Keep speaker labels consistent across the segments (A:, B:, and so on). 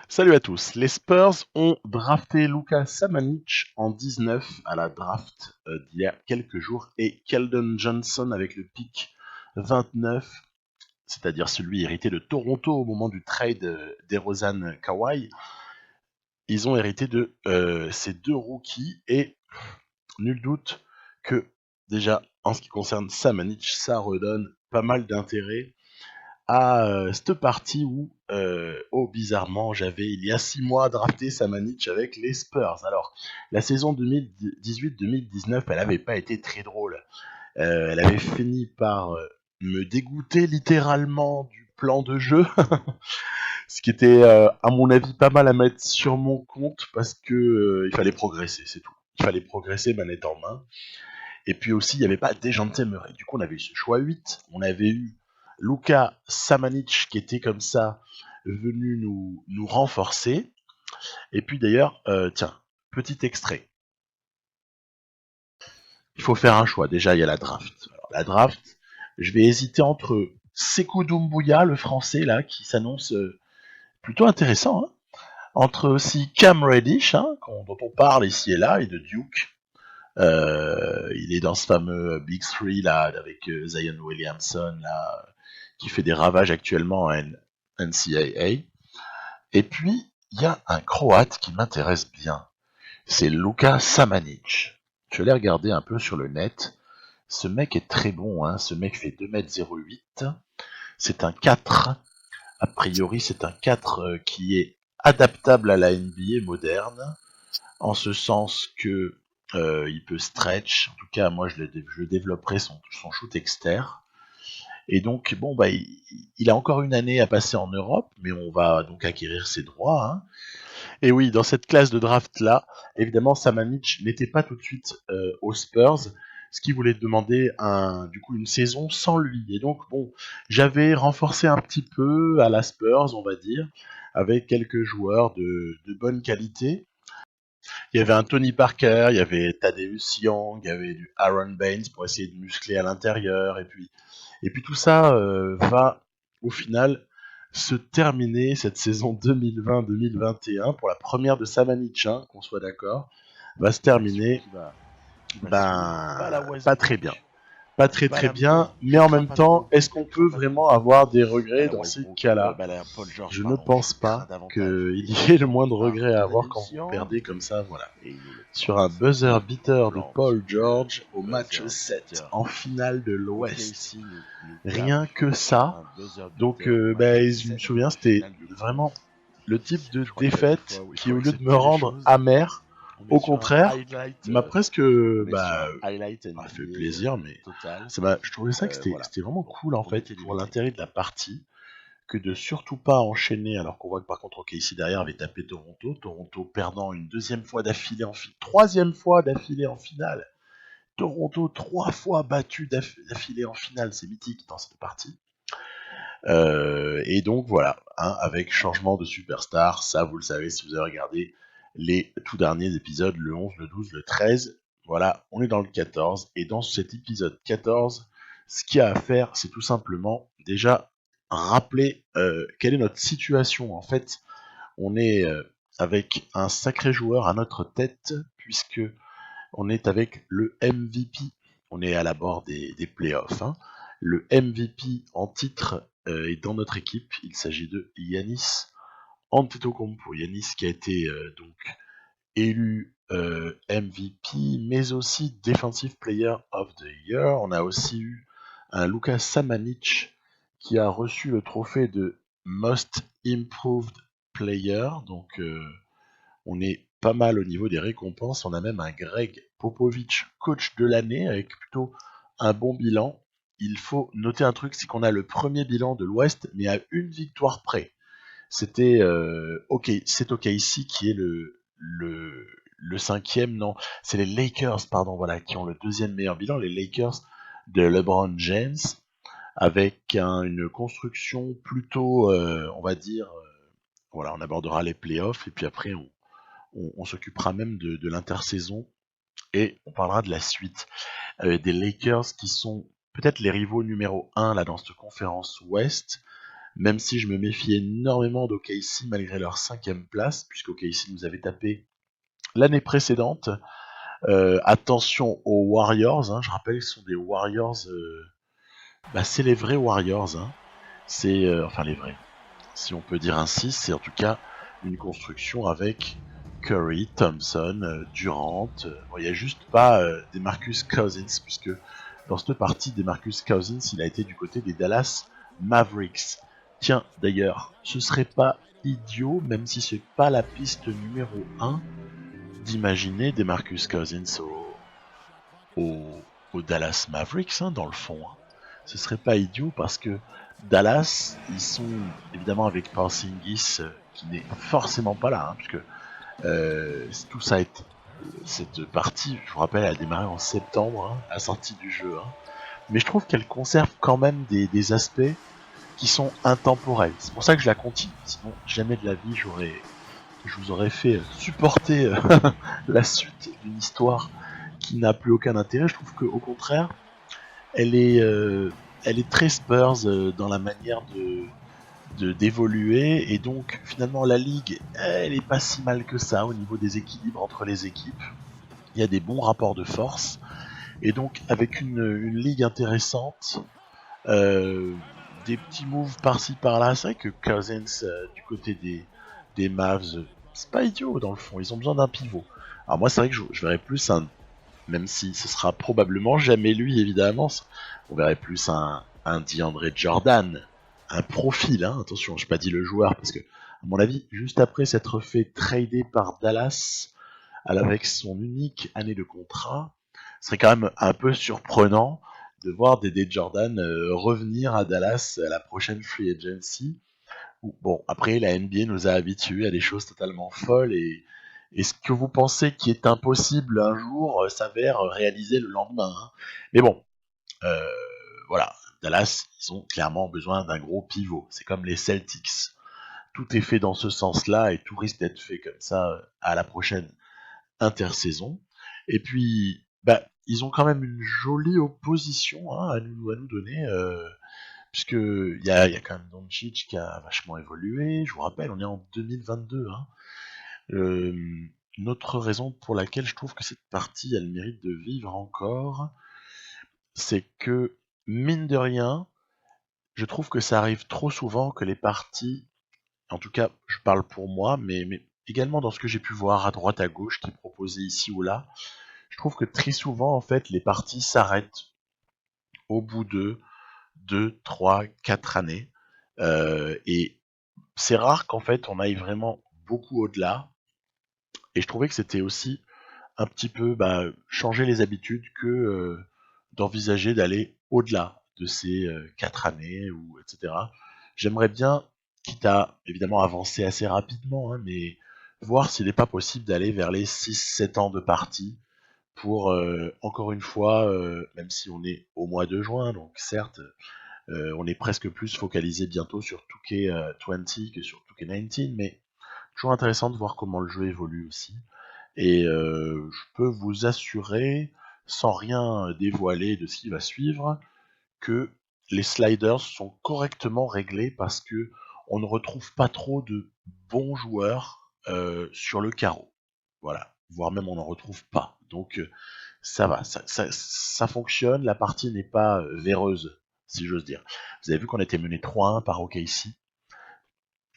A: Salut à tous. Les Spurs ont drafté Luka Samanic en 19 à la draft d'il y a quelques jours et Keldon Johnson avec le pick 29, c'est-à-dire celui hérité de Toronto au moment du trade d'Erozan Kawhi. Ils ont hérité de ces deux rookies et nul doute que déjà en ce qui concerne Samanic, ça redonne pas mal d'intérêt à cette partie où, bizarrement, j'avais il y a 6 mois drafté Samanic avec les Spurs. Alors, la saison 2018-2019, elle n'avait pas été très drôle. Elle avait fini par me dégoûter littéralement du plan de jeu, ce qui était, à mon avis, pas mal à mettre sur mon compte parce que il fallait progresser, c'est tout. Il fallait progresser manette en main. Et puis aussi, il n'y avait pas Dejounte Murray. Du coup, on avait eu ce choix 8. On avait eu Luka Samanic qui était comme ça venu nous renforcer. Et puis d'ailleurs, tiens, petit extrait. Il faut faire un choix. Déjà, il y a la draft. Alors, la draft, je vais hésiter entre Sekou Doumbouya, le français, là, qui s'annonce plutôt intéressant. Hein, entre aussi Cam Reddish, hein, dont on parle ici et là, et de Duke. Il est dans ce fameux Big Three là avec Zion Williamson là, qui fait des ravages actuellement en NCAA. Et puis il y a un Croate qui m'intéresse bien, c'est Luka Samanic. Je l'ai regardé un peu sur le net. Ce mec est très bon, hein. Ce mec fait 2,08 m. C'est un 4. A priori, c'est un 4 qui est adaptable à la NBA moderne, en ce sens que il peut stretch. En tout cas, moi, je développerai son shoot externe. Et donc, bon, bah, il a encore une année à passer en Europe, mais on va donc acquérir ses droits. Hein. Et oui, dans cette classe de draft-là, évidemment, Samanic n'était pas tout de suite aux Spurs, ce qui voulait demander du coup une saison sans lui. Et donc, bon, j'avais renforcé un petit peu à la Spurs, on va dire, avec quelques joueurs de bonne qualité. Il y avait un Tony Parker, il y avait Thaddeus Young, il y avait du Aaron Baines pour essayer de muscler à l'intérieur, et puis tout ça va au final se terminer cette saison 2020-2021 pour la première de Samanic, hein, qu'on soit d'accord, va se terminer pas très bien. Pas très très bien, mais en même temps, est-ce qu'on peut vraiment avoir des regrets dans ces cas-là? Je ne pense pas qu'il y ait le moindre regret à avoir quand vous perdez comme ça, voilà. Sur un buzzer beater de Paul George au match 7 en finale de l'Ouest. Rien que ça. Donc, je me souviens, c'était vraiment le type de défaite qui, au lieu de me rendre amer, au contraire, m'a presque m'a fait plaisir, mais je trouvais ça que c'était vraiment cool en fait pour l'intérêt de la partie que de surtout pas enchaîner, alors qu'on voit que par contre OKC derrière avait tapé Toronto perdant une deuxième fois d'affilée troisième fois d'affilée en finale. Toronto 3 fois battu d'affilée en finale, c'est mythique dans cette partie. Et donc voilà, hein, avec changement de superstar, ça vous le savez si vous avez regardé les tout derniers épisodes, le 11, le 12, le 13. Voilà, on est dans le 14, et dans cet épisode 14, ce qu'il y a à faire, c'est tout simplement déjà rappeler quelle est notre situation. En fait, on est avec un sacré joueur à notre tête, puisque on est avec le MVP. On est à la bord des playoffs. Hein. Le MVP en titre est dans notre équipe. Il s'agit de Giannis Antetokounmpo. Giannis qui a été donc élu MVP, mais aussi Defensive Player of the Year. On a aussi eu un Luka Samanic qui a reçu le trophée de Most Improved Player. Donc on est pas mal au niveau des récompenses. On a même un Greg Popovich coach de l'année avec plutôt un bon bilan. Il faut noter un truc, c'est qu'on a le premier bilan de l'Ouest, mais à une victoire près. C'est OKC qui est le cinquième, non, c'est les Lakers, pardon, voilà, qui ont le deuxième meilleur bilan, les Lakers de LeBron James, avec une construction plutôt, on va dire, voilà, on abordera les playoffs, et puis après on s'occupera même de l'intersaison, et on parlera de la suite. Des Lakers qui sont peut-être les rivaux numéro 1 là dans cette conférence Ouest, même si je me méfie énormément d'OKC malgré leur 5ème place, puisque OKC nous avait tapé l'année précédente. Attention aux Warriors, hein, je rappelle que ce sont des Warriors, c'est les vrais Warriors, hein. C'est enfin les vrais, si on peut dire ainsi, c'est en tout cas une construction avec Curry, Thompson, Durant. Il n'y a juste pas DeMarcus Cousins, puisque dans cette partie, DeMarcus Cousins, il a été du côté des Dallas Mavericks. Tiens, d'ailleurs, ce serait pas idiot, même si c'est pas la piste numéro 1, d'imaginer DeMarcus Cousins aux Dallas Mavericks, hein, dans le fond. Hein. Ce serait pas idiot parce que Dallas, ils sont évidemment avec Porzingis qui n'est forcément pas là, hein, puisque tout ça est cette partie, je vous rappelle, elle a démarré en septembre, hein, à la sortie du jeu. Hein. Mais je trouve qu'elle conserve quand même des aspects qui sont intemporels. C'est pour ça que je la continue. Sinon, jamais de la vie, je vous aurais fait supporter la suite d'une histoire qui n'a plus aucun intérêt. Je trouve qu'au contraire, elle est très Spurs dans la manière d'évoluer, et donc finalement la ligue, elle est pas si mal que ça au niveau des équilibres entre les équipes. Il y a des bons rapports de force, et donc avec une ligue intéressante, des petits moves par-ci par-là. C'est vrai que Cousins du côté des Mavs, c'est pas idiot dans le fond, ils ont besoin d'un pivot. Alors moi c'est vrai que je verrais plus même si ce sera probablement jamais lui évidemment, on verrait plus un DeAndre Jordan, un profil, hein, attention, j'ai pas dit le joueur, parce que à mon avis, juste après s'être fait trader par Dallas avec son unique année de contrat, ce serait quand même un peu surprenant de voir Dede Jordan revenir à Dallas à la prochaine free agency. Bon, après, la NBA nous a habitués à des choses totalement folles, et ce que vous pensez qui est impossible un jour s'avère réalisé le lendemain. Hein. Mais bon, voilà, Dallas, ils ont clairement besoin d'un gros pivot. C'est comme les Celtics. Tout est fait dans ce sens-là, et tout risque d'être fait comme ça à la prochaine intersaison. Et puis, ils ont quand même une jolie opposition, hein, à nous donner, puisque il y a quand même Doncic qui a vachement évolué. Je vous rappelle, on est en 2022. Hein. Une autre raison pour laquelle je trouve que cette partie elle mérite de vivre encore, c'est que mine de rien, je trouve que ça arrive trop souvent que les parties, en tout cas je parle pour moi, mais également dans ce que j'ai pu voir à droite à gauche qui est proposé ici ou là, je trouve que très souvent en fait les parties s'arrêtent au bout de 2, 3, 4 années, et c'est rare qu'en fait on aille vraiment beaucoup au-delà, et je trouvais que c'était aussi un petit peu changer les habitudes que d'envisager d'aller au-delà de ces 4 années, ou etc. J'aimerais bien, quitte à évidemment avancer assez rapidement, hein, mais voir s'il n'est pas possible d'aller vers les 6-7 ans de partie pour, encore une fois, même si on est au mois de juin, donc certes, on est presque plus focalisé bientôt sur 2K20 que sur 2K19, mais toujours intéressant de voir comment le jeu évolue aussi. Et je peux vous assurer, sans rien dévoiler de ce qui va suivre, que les sliders sont correctement réglés, parce que on ne retrouve pas trop de bons joueurs sur le carreau. Voilà, voire même on n'en retrouve pas. Donc ça va, ça fonctionne, la partie n'est pas véreuse, si j'ose dire. Vous avez vu qu'on était mené 3-1 par OKC,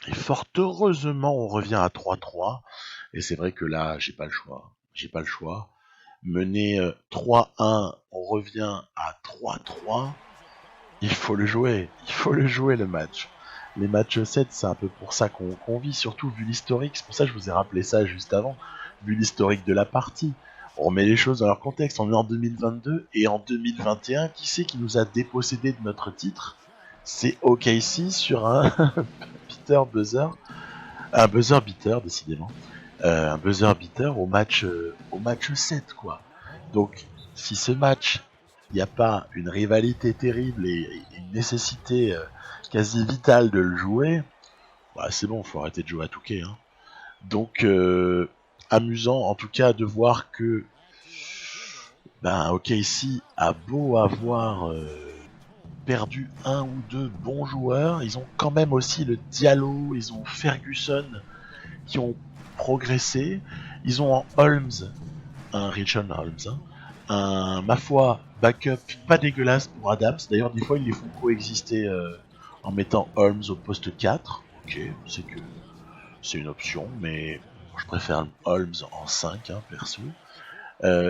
A: et fort heureusement on revient à 3-3, et c'est vrai que là j'ai pas le choix. Mené 3-1, on revient à 3-3, il faut le jouer le match. Les matchs 7, c'est un peu pour ça qu'on vit, surtout vu l'historique, c'est pour ça que je vous ai rappelé ça juste avant, vu l'historique de la partie. On remet les choses dans leur contexte, on est en 2022, et en 2021, qui c'est qui nous a dépossédé de notre titre? C'est OKC sur un Peter buzzer, un buzzer beater décidément, un buzzer beater au match 7 quoi. Donc si ce match, il n'y a pas une rivalité terrible et une nécessité quasi vitale de le jouer, c'est bon, faut arrêter de jouer à Touquet. Hein. Donc amusant en tout cas de voir que OKC a beau avoir perdu un ou deux bons joueurs. Ils ont quand même aussi le Diallo, ils ont Ferguson qui ont progressé. Ils ont en Holmes, un Richard Holmes, un, ma foi, backup pas dégueulasse pour Adams. D'ailleurs, des fois, ils les font coexister en mettant Holmes au poste 4. Ok, c'est que c'est une option, mais je préfère Holmes en 5, perso.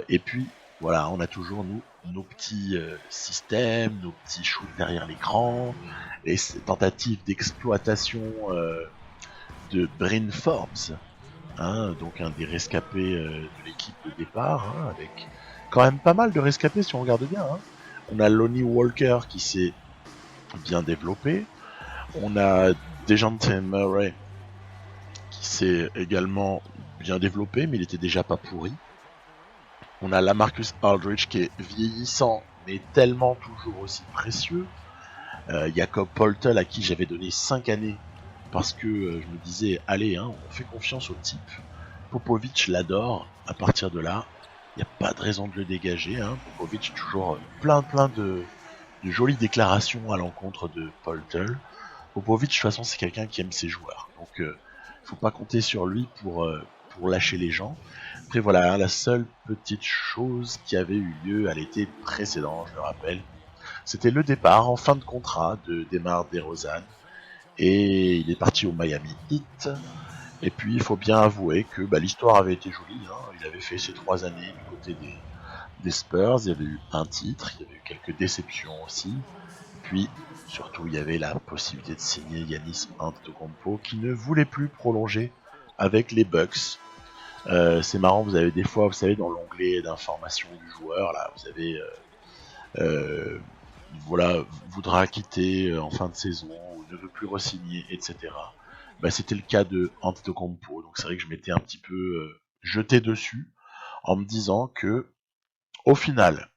A: Et puis, voilà, on a toujours nos petits systèmes, nos petits shoots derrière l'écran, et ces tentatives d'exploitation de Bryn Forbes, donc un des rescapés de l'équipe de départ, avec quand même pas mal de rescapés si on regarde bien. On a Lonnie Walker qui s'est bien développé, on a Dejante Murray qui s'est également bien développé, mais il était déjà pas pourri. On a Lamarcus Aldridge qui est vieillissant, mais tellement toujours aussi précieux. Jakob Poeltl à qui j'avais donné 5 années parce que je me disais, allez, on fait confiance au type. Popovic l'adore. À partir de là, il n'y a pas de raison de le dégager. Popovic toujours plein de jolies déclarations à l'encontre de Poeltl. Popovic, de toute façon, c'est quelqu'un qui aime ses joueurs. Donc, faut pas compter sur lui pour lâcher les gens. Après, voilà, la seule petite chose qui avait eu lieu à l'été précédent, je le rappelle, c'était le départ en fin de contrat de Demar DeRozan. Et il est parti au Miami Heat. Et puis, il faut bien avouer que l'histoire avait été jolie. Il avait fait ses 3 années du côté des Spurs. Il y avait eu un titre, il y avait eu quelques déceptions aussi. Puis, surtout, il y avait la possibilité de signer Giannis Antetokounmpo qui ne voulait plus prolonger avec les Bucks. C'est marrant, vous avez des fois, vous savez, dans l'onglet d'information du joueur, là, vous avez, voilà, voudra quitter en fin de saison, ou ne veut plus re-signer, etc. C'était le cas de Antetokounmpo, donc c'est vrai que je m'étais un petit peu jeté dessus en me disant que, au final,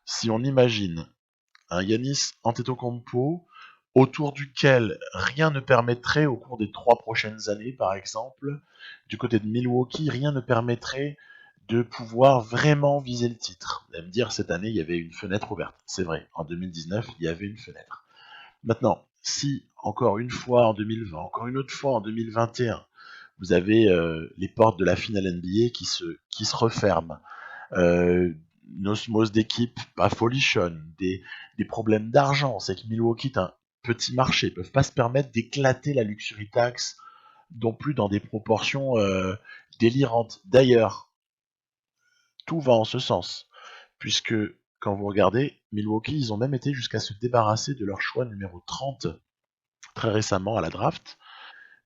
A: si on imagine un Giannis Antetokounmpo autour duquel rien ne permettrait, au cours des 3 prochaines années par exemple, du côté de Milwaukee, rien ne permettrait de pouvoir vraiment viser le titre. Vous allez me dire, cette année, il y avait une fenêtre ouverte. C'est vrai, en 2019, il y avait une fenêtre. Maintenant, si, encore une fois en 2020, encore une autre fois en 2021, vous avez les portes de la finale NBA qui se referment, une osmose d'équipe pas folichonne, des problèmes d'argent. C'est que Milwaukee est un petit marché, ils peuvent pas se permettre d'éclater la luxury tax non plus dans des proportions délirantes. D'ailleurs, tout va en ce sens, puisque quand vous regardez, Milwaukee, ils ont même été jusqu'à se débarrasser de leur choix numéro 30 très récemment à la draft,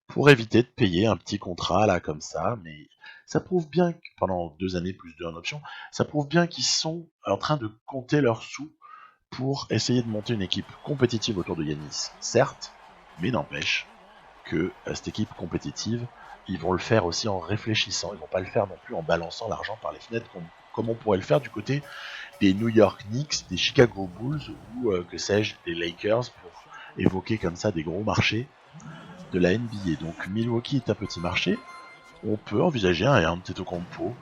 A: pour éviter de payer un petit contrat là comme ça, mais ça prouve bien que pendant 2 années plus 2 en option, ça prouve bien qu'ils sont en train de compter leurs sous pour essayer de monter une équipe compétitive autour de Yanis, certes, mais n'empêche que cette équipe compétitive, ils vont le faire aussi en réfléchissant, ils vont pas le faire non plus en balançant l'argent par les fenêtres comme on pourrait le faire du côté des New York Knicks, des Chicago Bulls ou que sais-je, des Lakers pour évoquer comme ça des gros marchés de la NBA. Donc Milwaukee est un petit marché, on peut envisager un Antetokounmpo.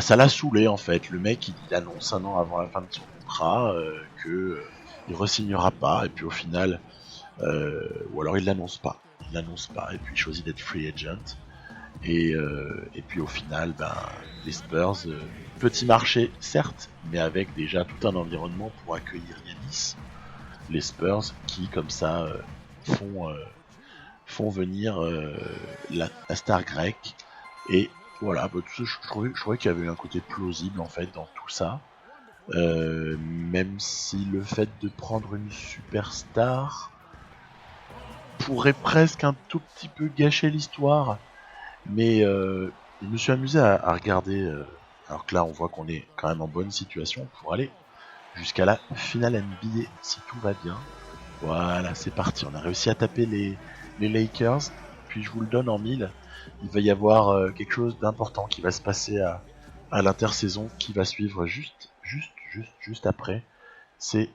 A: Ça l'a saoulé en fait. Le mec il annonce un an avant la fin de son contrat que il re-signera pas et puis au final, ou alors il l'annonce pas. Il l'annonce pas et puis il choisit d'être free agent. Et puis au final, les Spurs, petit marché certes, mais avec déjà tout un environnement pour accueillir Yanis. Les Spurs qui comme ça font venir la star grecque. Et voilà, tout ça, je trouvais qu'il y avait un côté plausible en fait dans tout ça. Même si le fait de prendre une superstar pourrait presque un tout petit peu gâcher l'histoire. Mais je me suis amusé à regarder, alors que là on voit qu'on est quand même en bonne situation pour aller jusqu'à la finale NBA si tout va bien. Voilà, c'est parti. On a réussi à taper les Lakers. Puis je vous le donne en mille. Il va y avoir quelque chose d'important qui va se passer à l'intersaison qui va suivre juste après. C'est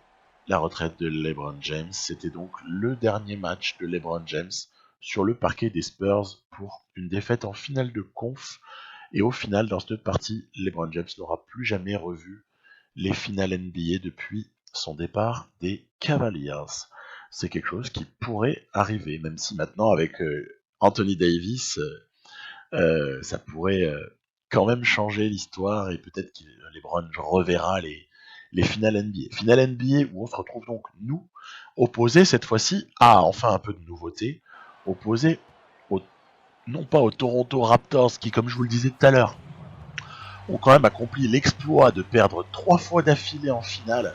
A: la retraite de LeBron James. C'était donc le dernier match de LeBron James sur le parquet des Spurs pour une défaite en finale de conf. Et au final, dans cette partie, LeBron James n'aura plus jamais revu les finales NBA depuis son départ des Cavaliers. C'est quelque chose qui pourrait arriver, même si maintenant avec Anthony Davis, ça pourrait quand même changer l'histoire et peut-être que LeBron reverra les finales NBA. Finales NBA où on se retrouve donc nous, opposés cette fois-ci à enfin un peu de nouveauté, opposés non pas aux Toronto Raptors qui, comme je vous le disais tout à l'heure, ont quand même accompli l'exploit de perdre 3 fois d'affilée en finale.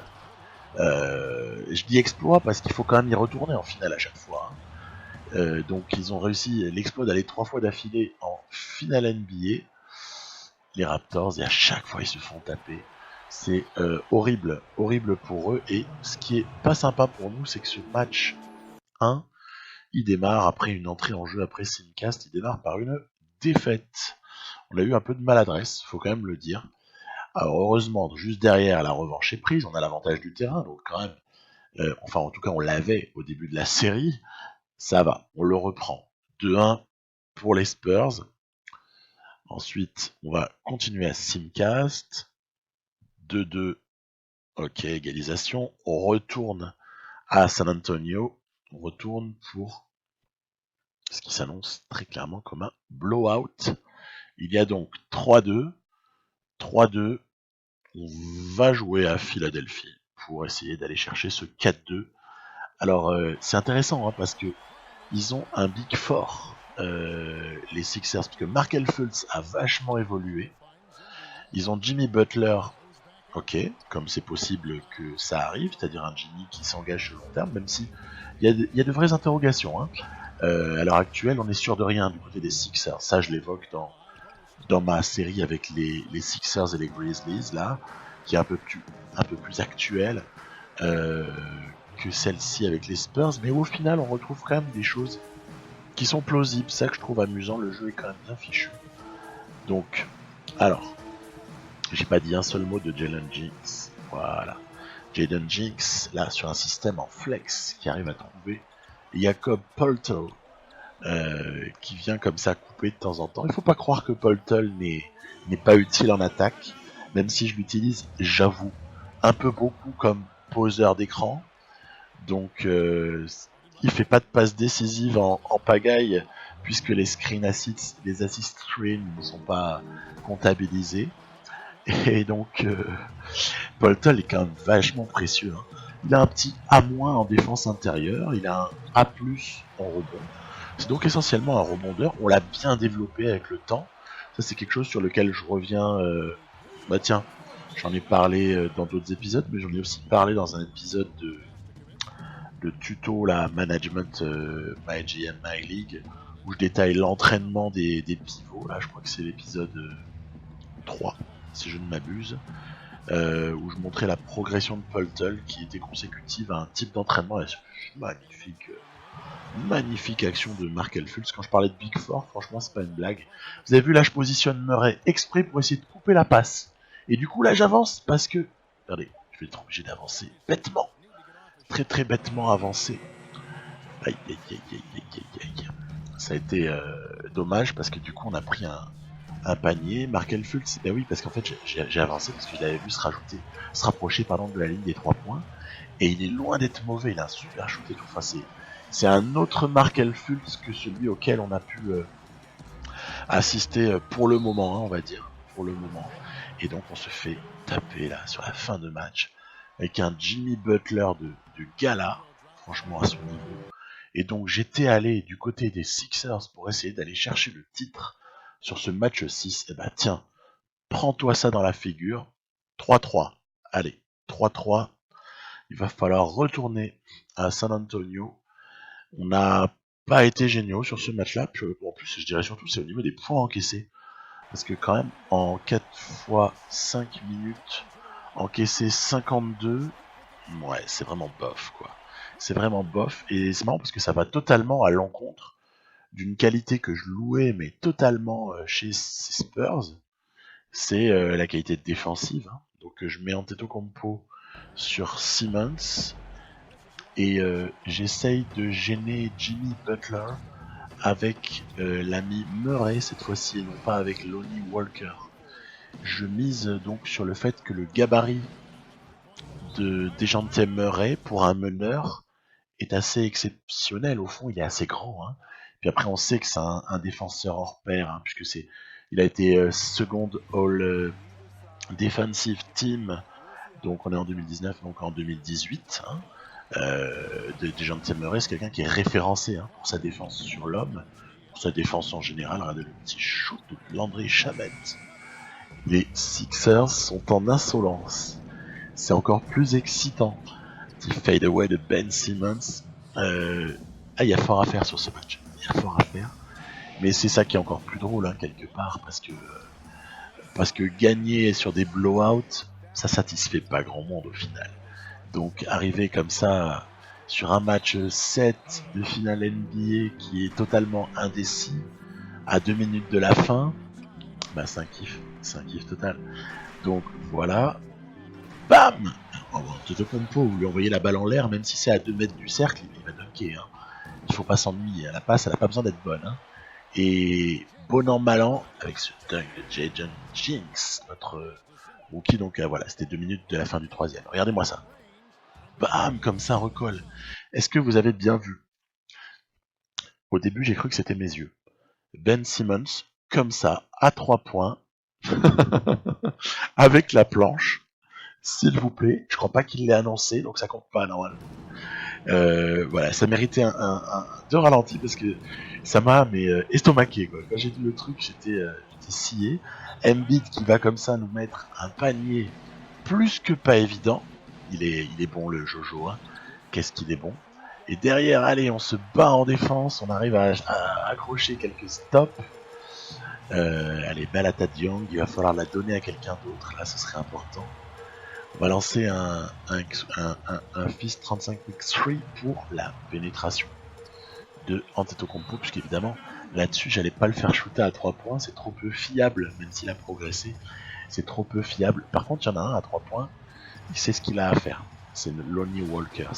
A: Je dis exploit parce qu'il faut quand même y retourner en finale à chaque fois. Donc ils ont réussi l'exploit d'aller 3 fois d'affilée en finale NBA. Les Raptors, et à chaque fois ils se font taper. C'est horrible pour eux. Et ce qui est pas sympa pour nous, c'est que ce match 1, il démarre après une entrée en jeu après Simcast, il démarre par une défaite. On a eu un peu de maladresse, faut quand même le dire. Alors heureusement, juste derrière, la revanche est prise, on a l'avantage du terrain, donc quand même, enfin en tout cas on l'avait au début de la série, ça va, on le reprend. 2-1 pour les Spurs. Ensuite, on va continuer à Simcast. 2-2, ok, égalisation. On retourne à San Antonio, on retourne pour ce qui s'annonce très clairement comme un blowout. Il y a donc 3-2, 3-2, on va jouer à Philadelphie pour essayer d'aller chercher ce 4-2. Alors c'est intéressant parce que ils ont un big four, les Sixers, parce que Markelle Fultz a vachement évolué. Ils ont Jimmy Butler, ok, comme c'est possible que ça arrive, c'est-à-dire un Jimmy qui s'engage sur le long terme, même si il y a de vraies interrogations. À l'heure actuelle, on est sûr de rien du côté des Sixers. Ça, je l'évoque dans ma série avec les Sixers et les Grizzlies, là, qui est un peu plus actuelle que celle-ci avec les Spurs. Mais au final, on retrouve quand même des choses qui sont plausibles. C'est ça que je trouve amusant. Le jeu est quand même bien fichu. Donc, alors, j'ai pas dit un seul mot de Jalen Jinx. Voilà. Jaden Jinx, là, sur un système en flex, qui arrive à trouver Jakob Poeltl, qui vient comme ça couper de temps en temps. Il faut pas croire que Poeltl n'est pas utile en attaque, même si je l'utilise, j'avoue, un peu beaucoup comme poseur d'écran. Donc, il fait pas de passe décisive en pagaille, puisque les screen assists, les assist screens ne sont pas comptabilisés. Et donc, Poeltl est quand même vachement précieux. Il a un petit A- en défense intérieure, il a un A+ en rebond. C'est donc essentiellement un rebondeur. On l'a bien développé avec le temps. Ça, c'est quelque chose sur lequel je reviens. Bah tiens, j'en ai parlé dans d'autres épisodes, mais j'en ai aussi parlé dans un épisode de tuto la management MyGM My League, où je détaille l'entraînement des pivots. Là, je crois que c'est l'épisode 3, si je ne m'abuse. Où je montrais la progression de Poeltl qui était consécutive à un type d'entraînement. Magnifique action de Markelle Fultz. Quand je parlais de Big Four, franchement, c'est pas une blague. Vous avez vu, là, je positionne Murray exprès pour essayer de couper la passe. Et du coup, là, j'avance parce que... Regardez, je vais être obligé d'avancer bêtement. Très, très bêtement avancé. Aïe, aïe, aïe, aïe, aïe, aïe, aïe. Ça a été dommage parce que du coup, on a pris un panier. Markelle Fultz, ben oui, parce qu'en fait, j'ai avancé parce que je l'avais vu se rapprocher de la ligne des 3 points. Et il est loin d'être mauvais, il a un super shoot et tout. Enfin, c'est un autre Markelle Fultz que celui auquel on a pu assister pour le moment, on va dire. Pour le moment. Et donc, on se fait taper là sur la fin de match avec un Jimmy Butler de gala, franchement à son niveau. Et donc, j'étais allé du côté des Sixers pour essayer d'aller chercher le titre sur ce match 6. Et bah, tiens, prends-toi ça dans la figure. 3-3. Allez, 3-3. Il va falloir retourner à San Antonio. On n'a pas été géniaux sur ce match-là. Puis, en plus, je dirais surtout, c'est au niveau des points encaissés. Parce que quand même, en 4 fois 5 minutes, encaisser 52, ouais, c'est vraiment bof, quoi. C'est vraiment bof. Et c'est marrant parce que ça va totalement à l'encontre d'une qualité que je louais, mais totalement chez ces Spurs. C'est la qualité défensive. Donc je mets Antetokounmpo sur Simmons. Et j'essaye de gêner Jimmy Butler avec l'ami Murray cette fois-ci et non pas avec Lonnie Walker. Je mise donc sur le fait que le gabarit de Dejounte Murray pour un meneur est assez exceptionnel. Au fond, il est assez grand. Hein. Puis après, on sait que c'est un défenseur hors pair, hein, puisque il a été second All Defensive Team. Donc on est en 2019, donc en 2018. Hein. Dejounte Murray, c'est quelqu'un qui est référencé hein, pour sa défense sur l'homme, pour sa défense en général. Regardez le petit shoot de Landry Shamet. Les Sixers sont en insolence. C'est encore plus excitant. Petit fade away de Ben Simmons. Il y a fort à faire sur ce match. Il y a fort à faire. Mais c'est ça qui est encore plus drôle, hein, quelque part, parce que gagner sur des blowouts, ça satisfait pas grand monde au final. Donc arriver comme ça sur un match 7 de finale NBA qui est totalement indécis, à 2 minutes de la fin, bah c'est un kiff total. Donc voilà, bam, Antetokounmpo, vous lui envoyez la balle en l'air, même si c'est à 2 mètres du cercle, il va dunker. Hein. Il faut pas s'ennuyer, la passe, elle a pas besoin d'être bonne. Hein. Et bon an, mal an, avec ce dunk de Jaden Jinx, notre rookie, donc voilà, c'était 2 minutes de la fin du troisième. Regardez-moi ça. Bam, comme ça, recolle. Est-ce que vous avez bien vu? Au début, j'ai cru que c'était mes yeux. Ben Simmons, comme ça, à 3 points, avec la planche, s'il vous plaît. Je crois pas qu'il l'ait annoncé, donc ça compte pas normalement. Voilà, ça méritait deux ralentis parce que ça m'a estomaqué quoi. Quand j'ai vu le truc, j'étais scié. Embiid qui va comme ça nous mettre un panier plus que pas évident. Il est bon le Jojo, hein. Qu'est-ce qu'il est bon. Et derrière, allez, on se bat en défense, on arrive à accrocher quelques stops. Allez, belle à Young, il va falloir la donner à quelqu'un d'autre, là ce serait important. On va lancer un Fist 35 Quick 3 pour la pénétration de Antetokounmpo, puisqu'évidemment, là-dessus, j'allais pas le faire shooter à 3 points, c'est trop peu fiable, même s'il a progressé, c'est trop peu fiable. Par contre, il y en a un à 3 points, il sait ce qu'il a à faire. C'est Lonnie Walker,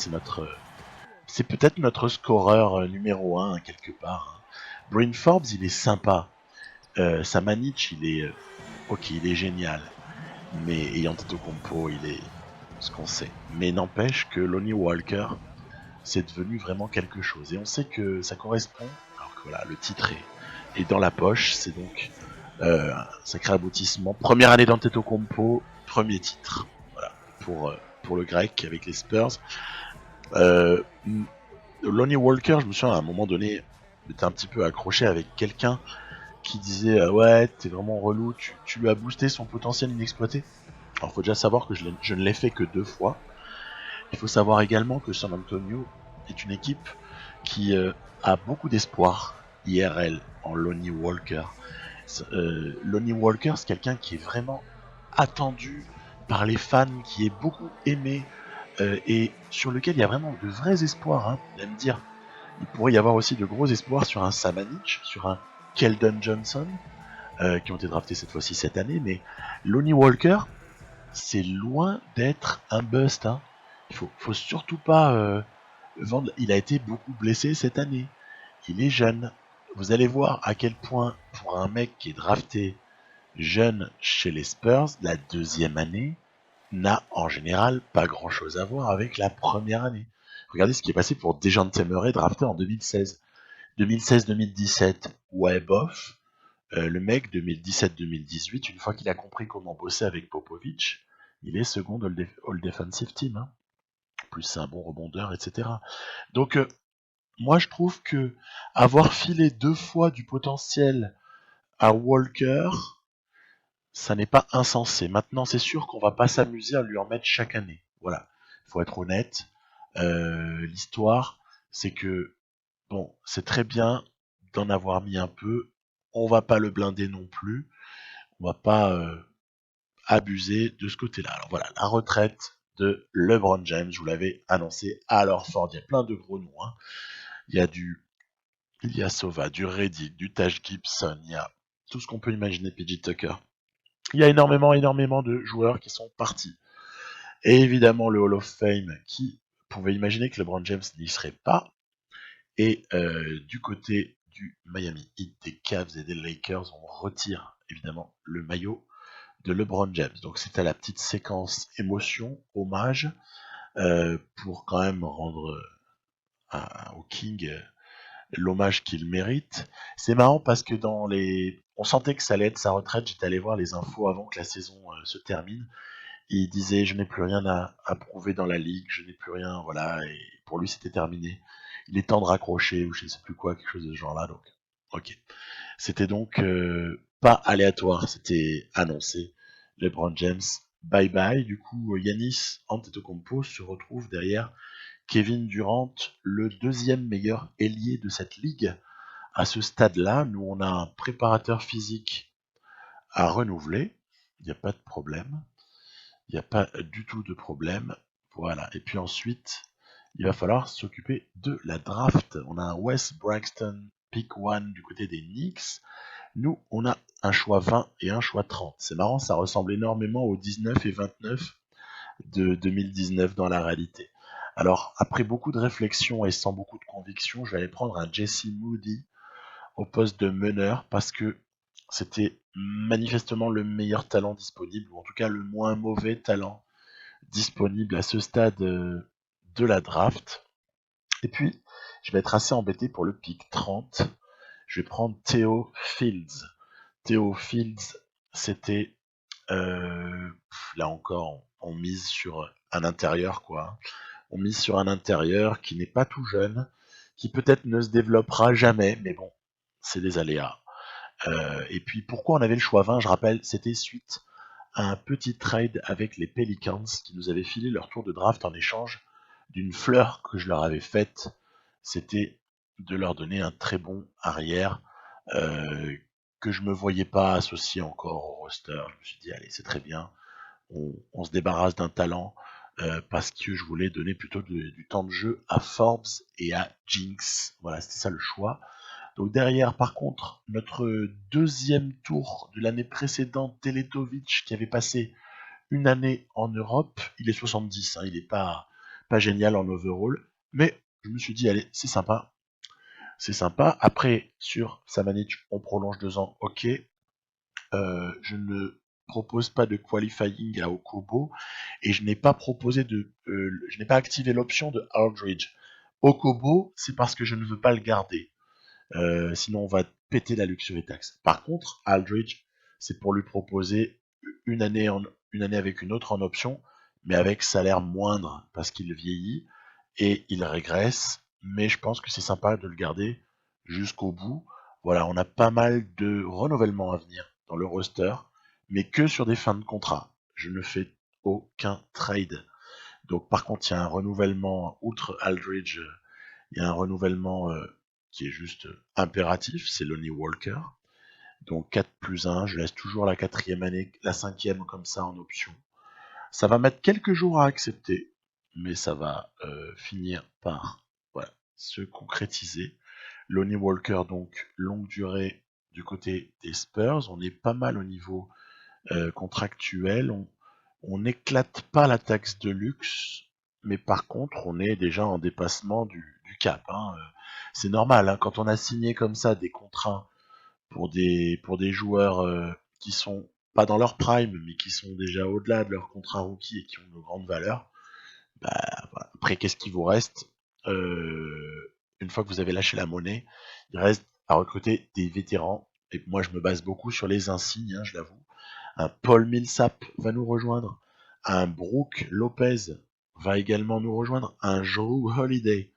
A: c'est peut-être notre scoreur numéro 1, quelque part. Bryn Forbes, il est sympa. Samanic, il est génial. Mais Antetokounmpo, il est ce qu'on sait. Mais n'empêche que Lonnie Walker, c'est devenu vraiment quelque chose. Et on sait que ça correspond, alors que voilà, le titre est dans la poche, c'est donc un sacré aboutissement. Première année d'Antetokounmpo, premier titre. Voilà, pour le grec avec les Spurs. Lonnie Walker, je me souviens à un moment donné, j'étais un petit peu accroché avec quelqu'un qui disait ouais, t'es vraiment relou, tu lui as boosté son potentiel inexploité. Alors faut déjà savoir que je ne l'ai fait que 2 fois. Il faut savoir également que San Antonio est une équipe qui a beaucoup d'espoir IRL en Lonnie Walker. Lonnie Walker, c'est quelqu'un qui est vraiment attendu par les fans, qui est beaucoup aimé et sur lequel il y a vraiment de vrais espoirs. Hein. Vous allez me dire, il pourrait y avoir aussi de gros espoirs sur un Samanic, sur un Keldon Johnson, qui ont été draftés cette fois-ci cette année, mais Lonnie Walker, c'est loin d'être un bust. Hein. Il faut surtout pas vendre. Il a été beaucoup blessé cette année. Il est jeune. Vous allez voir à quel point, pour un mec qui est drafté jeune chez les Spurs, la deuxième année n'a en général pas grand-chose à voir avec la première année. Regardez ce qui est passé pour Dejounte Murray drafté en 2016. 2016-2017, ouais bof. Le mec 2017-2018, une fois qu'il a compris comment bosser avec Popovich, il est second All Defensive Team. Hein. Plus c'est un bon rebondeur, etc. Donc moi je trouve que avoir filé 2 fois du potentiel à Walker, ça n'est pas insensé. Maintenant c'est sûr qu'on va pas s'amuser à lui en mettre chaque année. Voilà, faut être honnête. L'histoire, c'est que bon, c'est très bien d'en avoir mis un peu. On va pas le blinder non plus. On va pas abuser de ce côté-là. Alors voilà, la retraite de LeBron James, je vous l'avais annoncé à l'Orford. Il y a plein de gros noms. Hein. Il y a du Ilyasova, du Redick, du Taj Gibson, il y a tout ce qu'on peut imaginer, PJ Tucker. Il y a énormément de joueurs qui sont partis. Et évidemment le Hall of Fame qui pouvait imaginer que LeBron James n'y serait pas. Et du côté du Miami Heat, des Cavs et des Lakers, on retire évidemment le maillot de LeBron James. Donc c'était la petite séquence émotion, hommage, pour quand même rendre au King l'hommage qu'il mérite. C'est marrant parce que on sentait que ça allait être sa retraite. J'étais allé voir les infos avant que la saison se termine. Il disait je n'ai plus rien à prouver dans la ligue, je n'ai plus rien, voilà. Et pour lui c'était terminé. Il est temps de raccrocher ou je ne sais plus quoi, quelque chose de ce genre-là. Donc, ok. C'était donc pas aléatoire, c'était annoncé. LeBron James, bye bye. Du coup, Giannis Antetokounmpo se retrouve derrière Kevin Durant, le deuxième meilleur ailier de cette ligue. À ce stade-là, nous on a un préparateur physique à renouveler. Il n'y a pas de problème. Il n'y a pas du tout de problème. Voilà. Et puis ensuite, il va falloir s'occuper de la draft. On a un Wes Braxton pick 1 du côté des Knicks. Nous, on a un choix 20 et un choix 30. C'est marrant, ça ressemble énormément aux 19 et 29 de 2019 dans la réalité. Alors, après beaucoup de réflexion et sans beaucoup de conviction, je vais aller prendre un Jesse Moody au poste de meneur parce que c'était manifestement le meilleur talent disponible, ou en tout cas le moins mauvais talent disponible à ce stade de la draft. Et puis, je vais être assez embêté pour le pick 30. Je vais prendre Theo Fields. Theo Fields, c'était là encore, on mise sur un intérieur, quoi. On mise sur un intérieur qui n'est pas tout jeune, qui peut-être ne se développera jamais, mais bon, c'est des aléas. Et puis pourquoi on avait le choix 20, je rappelle, c'était suite à un petit trade avec les Pelicans qui nous avaient filé leur tour de draft en échange d'une fleur que je leur avais faite. C'était de leur donner un très bon arrière que je me voyais pas associé encore au roster. Je me suis dit, allez, c'est très bien, on se débarrasse d'un talent parce que je voulais donner plutôt du temps de jeu à Forbes et à Jinx. Voilà, c'était ça le choix. Donc derrière, par contre, notre deuxième tour de l'année précédente, Teletovic, qui avait passé une année en Europe, il est 70, hein, il n'est pas génial en overall, mais je me suis dit, allez, c'est sympa. C'est sympa. Après, sur Samanic, on prolonge 2 ans, ok. Je ne propose pas de qualifying à Okobo et je n'ai pas je n'ai pas activé l'option de Aldridge. Okobo, c'est parce que je ne veux pas le garder. Sinon, on va péter la luxury tax. Par contre, Aldridge, c'est pour lui proposer une année avec une autre en option, mais avec salaire moindre parce qu'il vieillit et il régresse. Mais je pense que c'est sympa de le garder jusqu'au bout. Voilà, on a pas mal de renouvellements à venir dans le roster, mais que sur des fins de contrat. Je ne fais aucun trade. Donc, par contre, il y a un renouvellement outre Aldridge. Il y a un renouvellement qui est juste impératif, c'est Lonnie Walker. Donc 4 plus 1, je laisse toujours la quatrième année, la cinquième comme ça en option. Ça va mettre quelques jours à accepter, mais ça va finir par voilà, se concrétiser. Lonnie Walker, donc longue durée du côté des Spurs. On est pas mal au niveau contractuel. On n'éclate pas la taxe de luxe, mais par contre, on est déjà en dépassement du cap. Hein. C'est normal, hein, quand on a signé comme ça des contrats pour des joueurs qui sont pas dans leur prime, mais qui sont déjà au-delà de leur contrat rookie et qui ont de grandes valeurs. Bah, voilà. Après, qu'est-ce qui vous reste une fois que vous avez lâché la monnaie? Il reste à recruter des vétérans. Et moi, je me base beaucoup sur les insignes, hein, je l'avoue. Un Paul Millsap va nous rejoindre. Un Brook Lopez va également nous rejoindre. Un Drew Holiday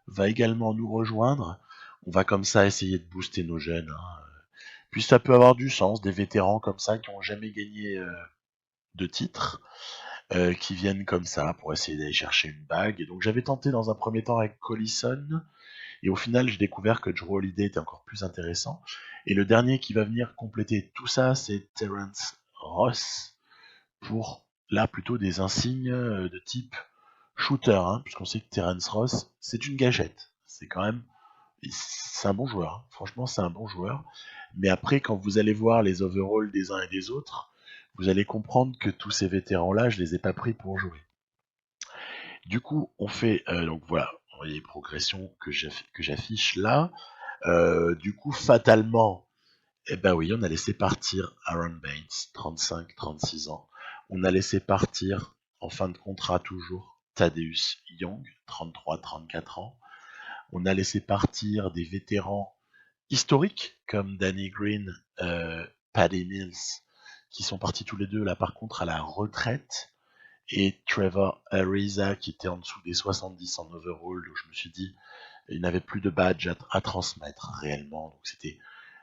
A: va également nous rejoindre. On va comme ça essayer de booster nos jeunes. Hein. Puis ça peut avoir du sens, des vétérans comme ça qui n'ont jamais gagné de titre, qui viennent comme ça pour essayer d'aller chercher une bague. Et donc j'avais tenté dans un premier temps avec Collison, et au final j'ai découvert que Drew Holiday était encore plus intéressant. Et le dernier qui va venir compléter tout ça, c'est Terrence Ross, pour là plutôt des insignes de type shooter, hein, puisqu'on sait que Terrence Ross, c'est une gâchette. C'est un bon joueur. Hein. Franchement, c'est un bon joueur. Mais après, quand vous allez voir les overalls des uns et des autres, vous allez comprendre que tous ces vétérans-là, je les ai pas pris pour jouer. Du coup, on fait donc voilà, vous voyez les progressions que j'affiche là. Du coup, fatalement, Eh ben oui, on a laissé partir Aaron Baines, 35-36 ans. On a laissé partir, en fin de contrat toujours, Thaddeus Young, 33-34 ans. On a laissé partir des vétérans historiques comme Danny Green, Paddy Mills, qui sont partis tous les deux là par contre à la retraite, et Trevor Ariza qui était en dessous des 70 en overall. Donc je me suis dit, il n'avait plus de badge à transmettre réellement, donc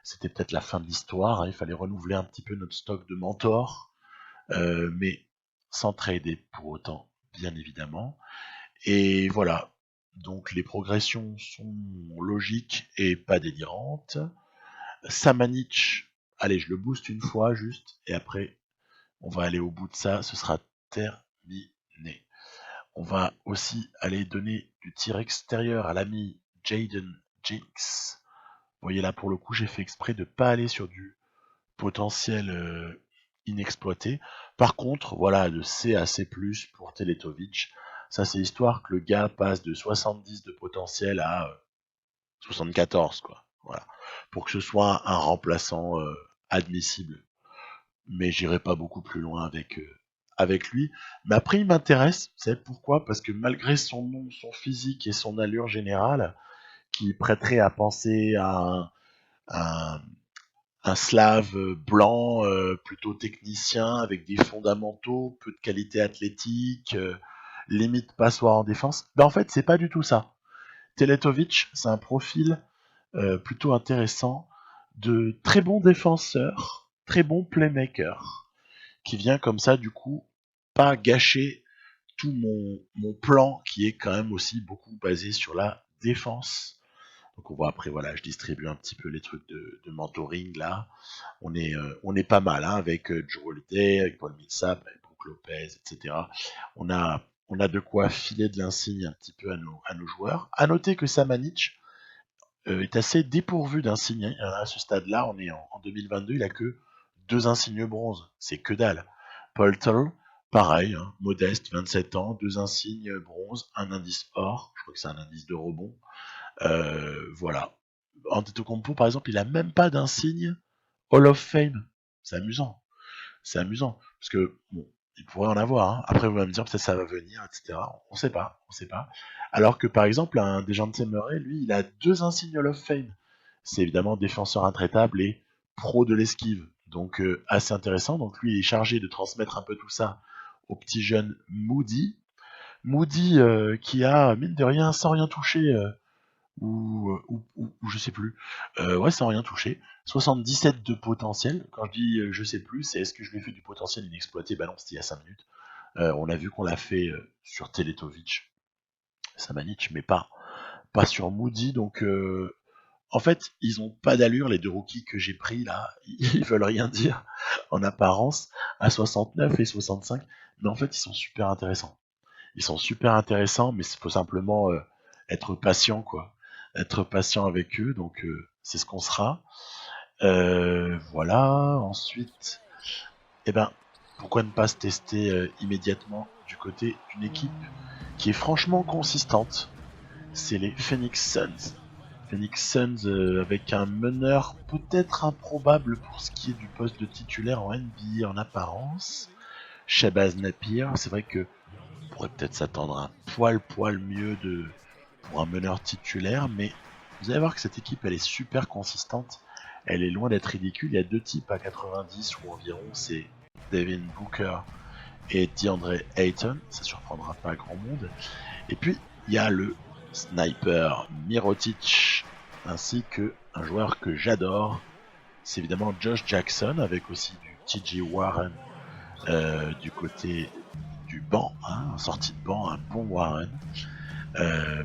A: c'était peut-être la fin de l'histoire, hein. Il fallait renouveler un petit peu notre stock de mentors, mais sans trader pour autant, bien évidemment. Et voilà, donc les progressions sont logiques et pas délirantes. Samanic, allez, je le booste une fois juste, et après on va aller au bout de ça, ce sera terminé. On va aussi aller donner du tir extérieur à l'ami Jaden Jinx. Vous voyez là, pour le coup, j'ai fait exprès de pas aller sur du potentiel inexploité. Par contre, voilà, de C à C+, pour Teletovic, ça c'est histoire que le gars passe de 70 de potentiel à 74, quoi. Voilà. Pour que ce soit un remplaçant admissible. Mais j'irai pas beaucoup plus loin avec lui. Mais après, il m'intéresse. Vous savez pourquoi? Parce que malgré son nom, son physique et son allure générale, qui prêterait à penser à un slave blanc, plutôt technicien, avec des fondamentaux, peu de qualité athlétique, limite passoire en défense, ben en fait, c'est pas du tout ça. Teletovic, c'est un profil plutôt intéressant de très bon défenseur, très bon playmaker, qui vient comme ça, du coup, pas gâcher tout mon plan qui est quand même aussi beaucoup basé sur la défense. Donc on voit après, voilà, je distribue un petit peu les trucs de mentoring là. On est pas mal, hein, avec Joe Holiday, avec Paul Millsap, avec Brook Lopez, etc. On a de quoi filer de l'insigne un petit peu à nos joueurs. À noter que Samanic est assez dépourvu d'insignes. À ce stade-là, on est en 2022, il a que 2 insignes bronze. C'est que dalle. Polter, pareil, hein, modeste, 27 ans, 2 insignes bronze, un indice or. Je crois que c'est un indice de rebond. Voilà. Antetokounmpo, par exemple, il a même pas d'insigne Hall of Fame. C'est amusant. C'est amusant. Parce que, bon, il pourrait en avoir, hein. Après, vous allez me dire, peut-être ça va venir, etc. On sait pas. On sait pas. Alors que, par exemple, un Dejounte Murray, lui, il a 2 insignes Hall of Fame. C'est évidemment défenseur intraitable et pro de l'esquive. Donc, assez intéressant. Donc, lui, il est chargé de transmettre un peu tout ça au petit jeune Moody. Moody, qui a, mine de rien, sans rien toucher, ou je sais plus. Ouais, sans rien toucher. 77 de potentiel. Quand je dis je sais plus, c'est est-ce que je lui ai fait du potentiel inexploité? Bah non, c'était il y a 5 minutes. On a vu qu'on l'a fait sur Teletovic, Samanic, mais pas sur Moody. Donc en fait, ils ont pas d'allure, les 2 rookies que j'ai pris là. Ils veulent rien dire en apparence à 69 et 65. Mais en fait, ils sont super intéressants. Ils sont super intéressants, mais il faut simplement être patient, quoi. Être patient avec eux, donc c'est ce qu'on sera. Voilà, ensuite, eh ben, pourquoi ne pas se tester immédiatement du côté d'une équipe qui est franchement consistante? C'est les Phoenix Suns. Phoenix Suns avec un meneur peut-être improbable pour ce qui est du poste de titulaire en NBA en apparence, Shabazz Napier. C'est vrai que on pourrait peut-être s'attendre à un poil mieux pour un meneur titulaire, mais vous allez voir que cette équipe elle est super consistante, elle est loin d'être ridicule. Il y a 2 types à 90 ou environ, c'est Devin Booker et DeAndre Ayton, ça surprendra pas grand monde. Et puis il y a le sniper Mirotic, ainsi que un joueur que j'adore, c'est évidemment Josh Jackson, avec aussi du TJ Warren du côté du banc, hein, en sortie de banc, un bon Warren.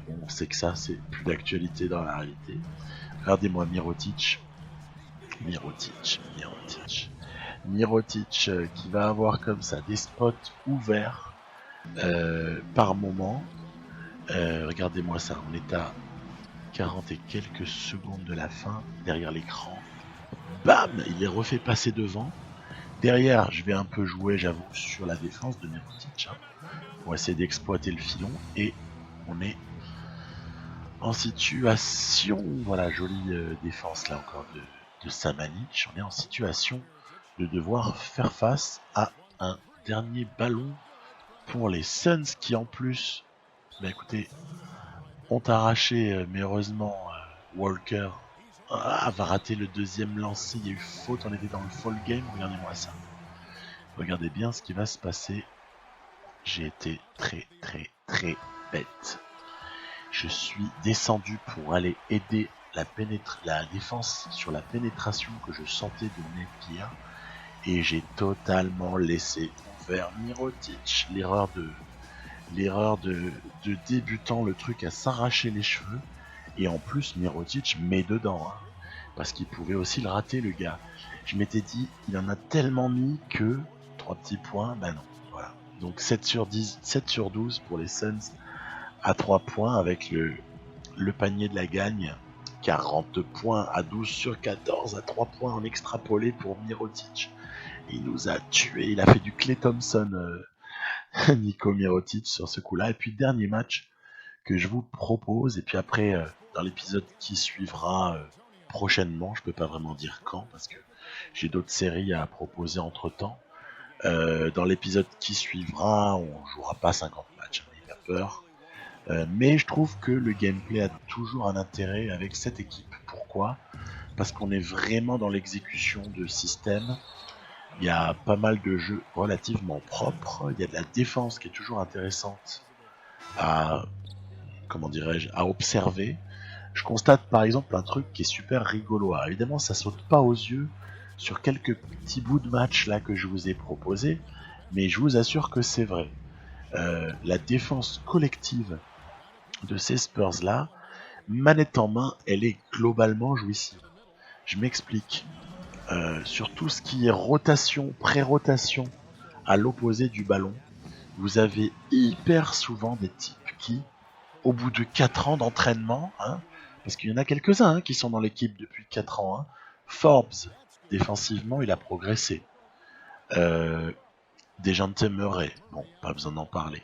A: Bon, on sait que ça, c'est plus d'actualité dans la réalité. Regardez-moi Mirotic, qui va avoir comme ça des spots ouverts par moment. Regardez-moi ça, on est à 40 et quelques secondes de la fin, derrière l'écran. Bam, il les refait passer devant. Derrière, je vais un peu jouer, j'avoue, sur la défense de Mirotic, hein, pour essayer d'exploiter le filon, et on est en situation. Voilà, jolie défense là encore de Samanic, on est en situation de devoir faire face à un dernier ballon pour les Suns qui en plus, écoutez, ont arraché, mais heureusement Walker va rater le deuxième lancer, il y a eu faute, on était dans le fall game, regardez-moi ça. Regardez bien ce qui va se passer. J'ai été très très bête. Je suis descendu pour aller aider la défense sur la pénétration que je sentais de Netgear et j'ai totalement laissé ouvert Mirotic. L'erreur de débutant, le truc à s'arracher les cheveux. Et en plus, Mirotic met dedans, hein, parce qu'il pouvait aussi le rater, le gars. Je m'étais dit, il en a tellement mis que 3 petits points, non. Voilà. Donc 7 sur 12 pour les Suns à 3 points avec le panier de la gagne. 40 points à 12 sur 14 à 3 points en extrapolé pour Mirotic. Il nous a tué, il a fait du Klay Thompson, Nico Mirotic sur ce coup-là. Et puis dernier match que je vous propose, et puis après dans l'épisode qui suivra prochainement, je peux pas vraiment dire quand parce que j'ai d'autres séries à proposer entre temps. Dans l'épisode qui suivra, on jouera pas 50 matchs, il a peur. Mais je trouve que le gameplay a toujours un intérêt avec cette équipe. Pourquoi ? Parce qu'on est vraiment dans l'exécution de système. Il y a pas mal de jeux relativement propres. Il y a de la défense qui est toujours intéressante à, à observer. Je constate par exemple un truc qui est super rigolo. Alors, évidemment, ça saute pas aux yeux sur quelques petits bouts de match là que je vous ai proposés, mais je vous assure que c'est vrai. La défense collective de ces Spurs là, manette en main, elle est globalement jouissive. Je m'explique. Sur tout ce qui est rotation, pré-rotation à l'opposé du ballon, vous avez hyper souvent des types qui, au bout de 4 ans d'entraînement, parce qu'il y en a quelques-uns qui sont dans l'équipe depuis 4 ans, Forbes, défensivement, il a progressé. Dejounte Murray, bon, pas besoin d'en parler.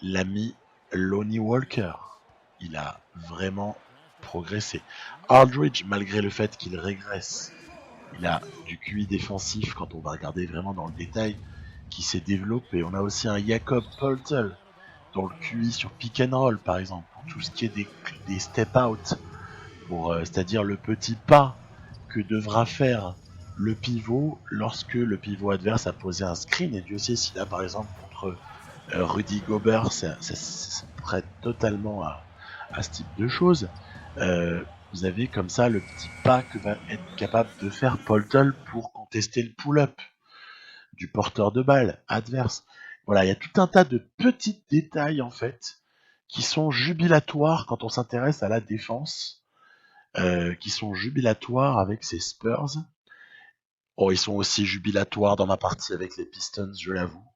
A: L'ami Lonnie Walker, il a vraiment progressé. Aldridge, malgré le fait qu'il régresse, il a du QI défensif quand on va regarder vraiment dans le détail qui s'est développé. On a aussi un Jakob Poeltl dans le QI sur pick and roll par exemple, pour tout ce qui est des step out, c'est-à-dire le petit pas que devra faire le pivot lorsque le pivot adverse a posé un screen. Et Dieu sait si là par exemple contre Rudy Gobert ça prête totalement à ce type de choses. Vous avez comme ça le petit pas que va être capable de faire Poeltl pour contester le pull-up du porteur de balle adverse. Voilà, il y a tout un tas de petits détails en fait qui sont jubilatoires quand on s'intéresse à la défense, qui sont jubilatoires avec ces Spurs. Oh, ils sont aussi jubilatoires dans ma partie avec les Pistons, je l'avoue,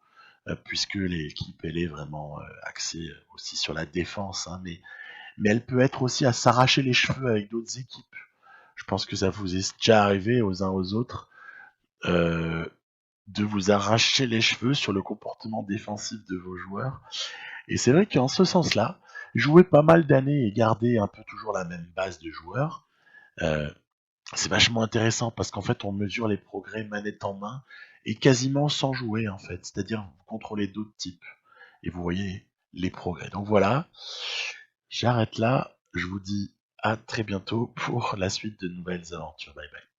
A: puisque l'équipe elle est vraiment axée aussi sur la défense, mais elle peut être aussi à s'arracher les cheveux avec d'autres équipes. Je pense que ça vous est déjà arrivé aux uns aux autres de vous arracher les cheveux sur le comportement défensif de vos joueurs. Et c'est vrai qu'en ce sens-là, jouer pas mal d'années et garder un peu toujours la même base de joueurs, c'est vachement intéressant parce qu'en fait on mesure les progrès manette en main et quasiment sans jouer en fait, c'est-à-dire vous contrôlez d'autres types et vous voyez les progrès. Donc voilà, j'arrête là, je vous dis à très bientôt pour la suite de nouvelles aventures. Bye bye.